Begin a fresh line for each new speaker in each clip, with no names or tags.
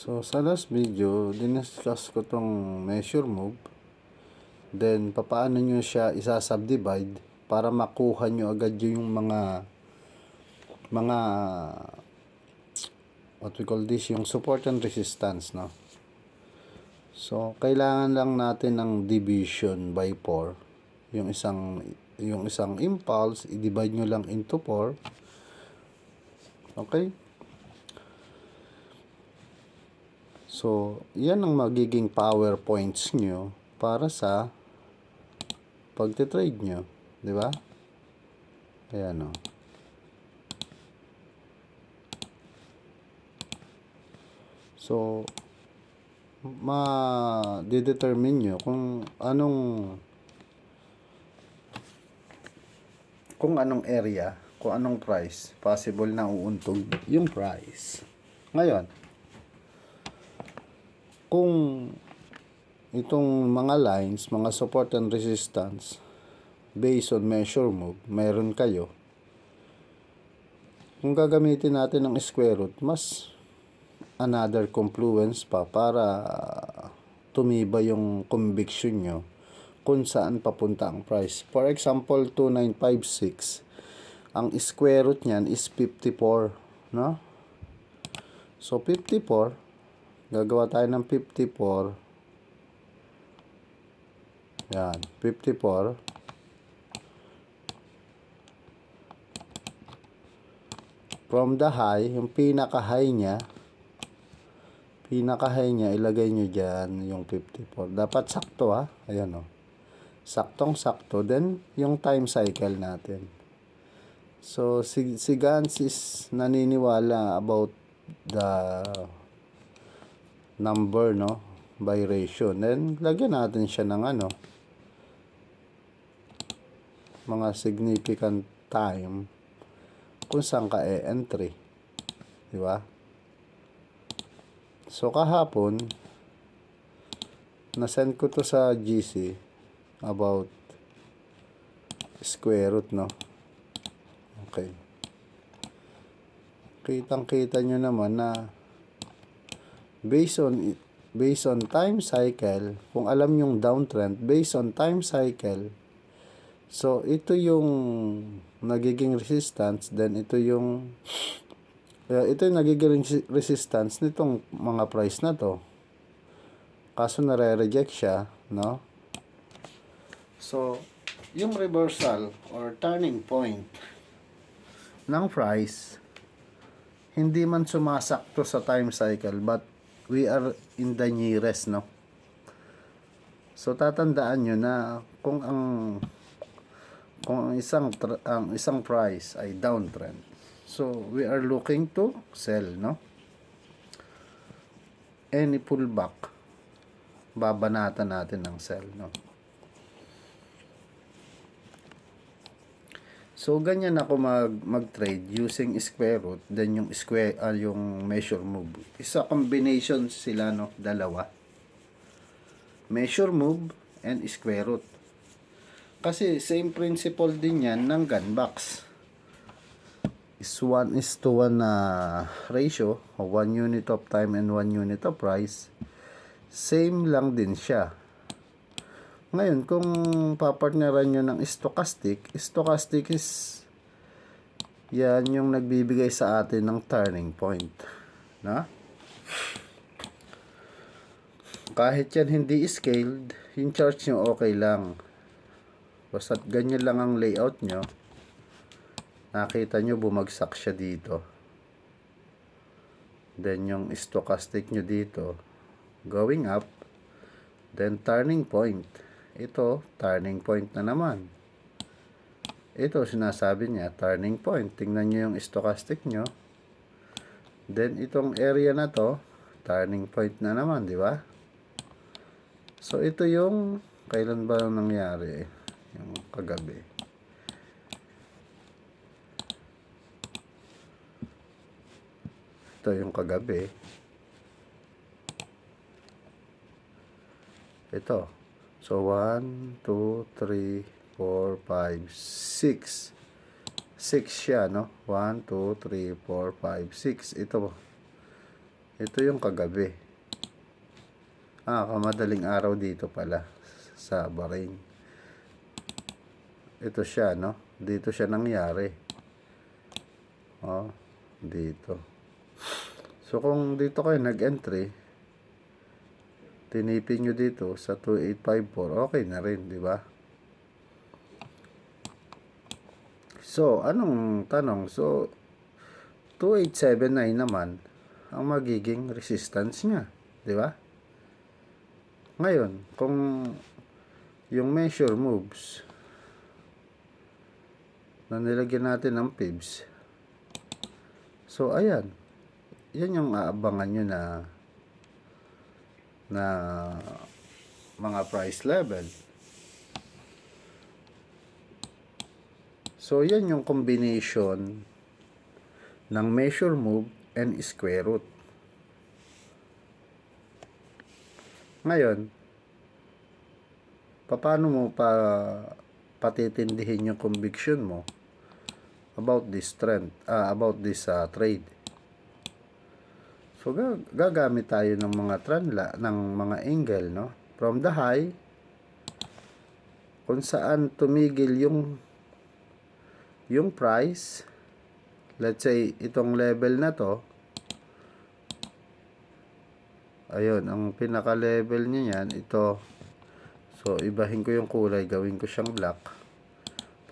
So, sa last video, diniscuss ko tong measure move. Then, papaano nyo siya isa-subdivide para makuha nyo agad yung mga what we call this, yung support and resistance, no? So, kailangan lang natin ng division by 4. Yung isang impulse, i-divide nyo lang into 4. Okay? So, yan ang magiging power points nyo para sa pagte-trade nyo. Di ba? Ayan o. So, ma-determine nyo kung anong area, kung anong price possible na uuntog yung price. Ngayon, kung itong mga lines, mga support and resistance based on measure move, meron kayo, kung gagamitin natin ng square root, mas another confluence pa para tumiba yung conviction nyo kung saan papunta ang price. For example, 2956, ang square root niyan is 54, no? So, 54, gagawa tayo ng 54. Yan, 54. From the high, yung pinaka-high niya, ilagay nyo dyan yung 54. Dapat sakto, ha? Ayan, o. Saktong-sakto. Then, yung time cycle natin. So, si Gans is naniniwala about the number, no? By ratio. Then, lagyan natin siya ng mga significant time kung saan ka entry. Di ba? So, kahapon, nasend ko to sa GC about square root, no? Okay. Kitang-kita nyo naman na based on time cycle, kung alam yung downtrend, based on time cycle, so, ito yung nagiging resistance, then ito yung nagiging resistance nitong mga price na to. Kaso nare-reject siya, no? So, yung reversal or turning point ng price, hindi man sumasakto sa time cycle, but we are in the nearest, no? So, tatandaan nyo na kung ang isang price ay downtrend, so we are looking to sell, no? Any pullback, babanatan natin ng sell, no? So, ganyan ako mag-trade using square root, then yung yung measure move. Isa combination sila, no? Dalawa. Measure move and square root. Kasi same principle din yan ng gunbox. Is 1:1 na ratio, 1 unit of time and 1 unit of price. Same lang din siya. Ngayon, kung papartneran nyo ng stochastic is yan yung nagbibigay sa atin ng turning point, na? Kahit yan hindi scaled, yung chart nyo okay lang. Basta ganyan lang ang layout nyo, nakita nyo bumagsak siya dito. Then yung stochastic nyo dito, going up, then turning point. Ito, turning point na naman. Ito, sinasabi niya, turning point. Tingnan nyo yung stochastic nyo. Then, itong area na to, turning point na naman, di ba? So, ito yung, kailan ba nangyari? Yung kagabi. Ito yung kagabi. Ito. So, 1, 2, 3, 4, 5, 6. 6 siya, no? 1, 2, 3, 4, 5, 6. Ito. Ito yung kagabi. Kamadaling araw dito pala sa Bahrain. Ito siya, no? Dito siya nangyari. Dito. So, kung dito kayo nag-entry, tinipin nyo dito sa 2854, okay na rin, di ba? So, anong tanong? So, 2879 naman ang magiging resistance niya, di ba? Ngayon, kung yung measure moves na nilagyan natin ng fibs, so ayan, yan yung aabangan nyo na mga price level. So yan yung combination ng measure move and square root. Ngayon, paano mo patitindihin yung conviction mo about this trend, about this trade? So gagamit tayo ng mga ng mga angle, no? From the high, kung saan tumigil yung price, let's say itong level na to, ayun, ang pinaka level niya yan, ito. So ibahin ko yung kulay, gawin ko siyang black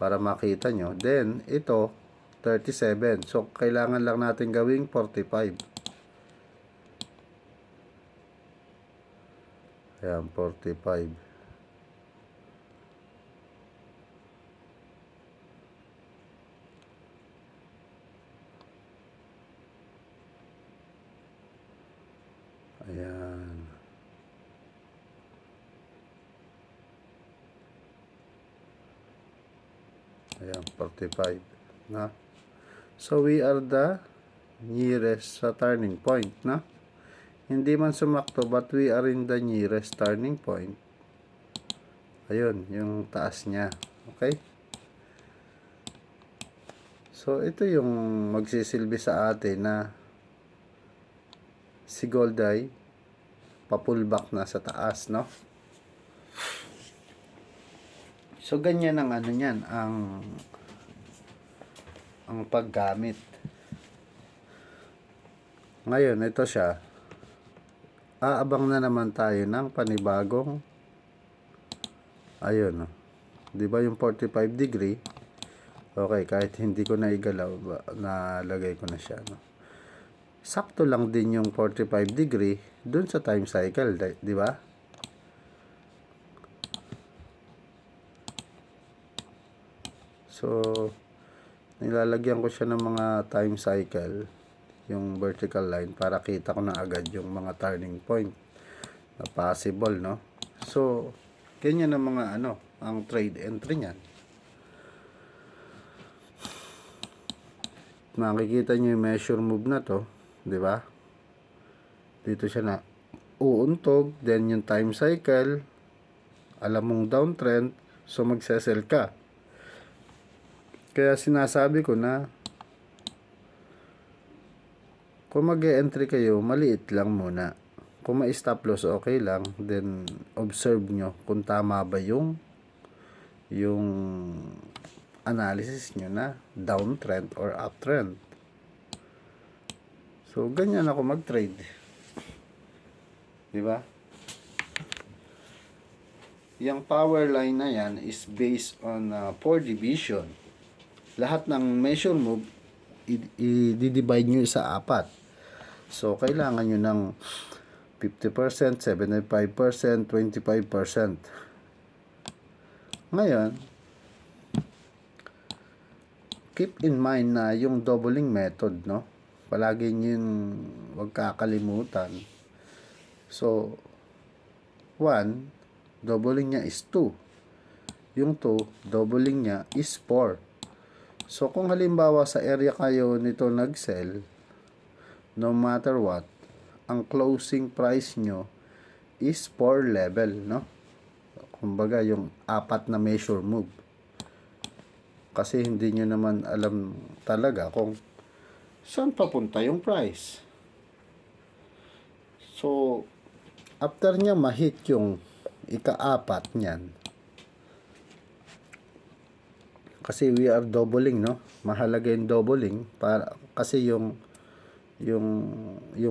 para makita nyo. Then ito 37, so kailangan lang natin gawing 45. Ayan, 45. Ayan. Ayan, 45. Na? So, we are the nearest sa turning point, na? Hindi man sumakto, but we are in the nearest turning point. Ayun, yung taas niya. Okay? So, ito yung magsisilbi sa atin na si gold ay pa-pullback na sa taas, no? So, ganyan ang ano niyan, ang paggamit. Ngayon, ito siya. Aabang na naman tayo ng panibagong, ayun, no? Di ba yung 45 degree? Okay, kahit hindi ko na igalaw, nalagay ko na siya, no? Sakto lang din yung 45 degree dun sa time cycle, di ba? So, nilalagyan ko siya ng mga time cycle, yung vertical line, para kita ko na agad yung mga turning point na possible, no? So, ganyan ang mga ang trade entry niyan. Makikita nyo yung measure move na to, di ba? Dito siya na uuntog, then yung time cycle, alam mong downtrend, so magsesell ka. Kaya sinasabi ko na kung mag-e-entry kayo, maliit lang muna. Kung may stop loss, okay lang. Then, observe nyo kung tama ba yung analysis nyo na downtrend or uptrend. So, ganyan ako mag-trade. Diba? Yung power line na yan is based on 4 division. Lahat ng measure move, i-divide nyo sa 4. So, kailangan nyo ng 50%, 75%, 25%. Ngayon, keep in mind na yung doubling method, no? Palagi nyo yung huwag kakalimutan. So, 1, doubling niya is 2. Yung 2, doubling niya is 4. So, kung halimbawa sa area kayo nito nag-sell, no matter what, ang closing price nyo is 4 level, no? Kumbaga, yung 4 na measure move. Kasi hindi nyo naman alam talaga kung saan papunta yung price. So, after niya ma-hit yung ika-apat niyan, kasi we are doubling, no? Mahalaga yung doubling para kasi yung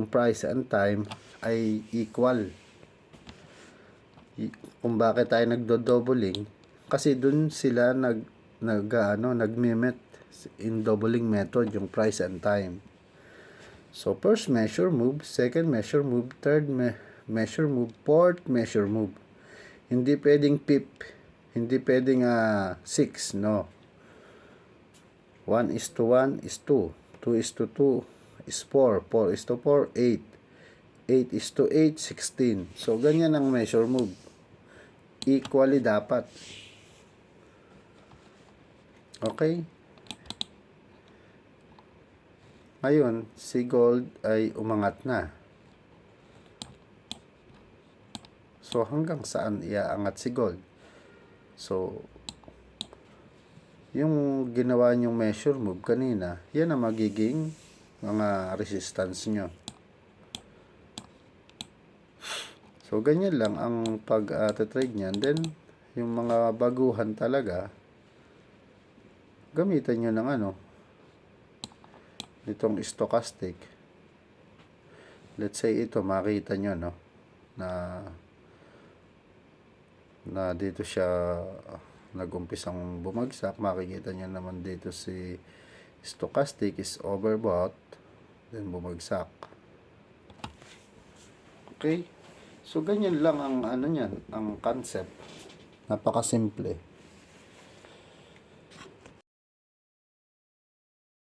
price and time ay equal. Kung bakit tayo nagdo-doubling, kasi dun sila nagme-met in doubling method yung price and time. So first measure move, second measure move, third measure move, fourth measure move. Hindi pwedeng pip, hindi pwedeng 6, no. 1 is to 1 is 2, 2 is to 2 is 4, 4 is to 4, 8, 8 is to 8, 16. So ganyan ang measure move. Equally dapat. Okay? Ngayon, si gold ay umangat na. So, hanggang saan iaangat si gold? So, yung ginawa nyong measure move kanina, yan ang magiging mga resistance nyo. So, ganyan lang ang pag-trade nyan. Then, yung mga baguhan talaga, gamitan nyo ng itong stochastic. Let's say ito, makita nyo, no, na dito siya nag-umpisang bumagsak. Makikita nyo naman dito si stochastic is overbought, then bumagsak. Okay? So, ganyan lang ang niyan, ang concept. Napakasimple.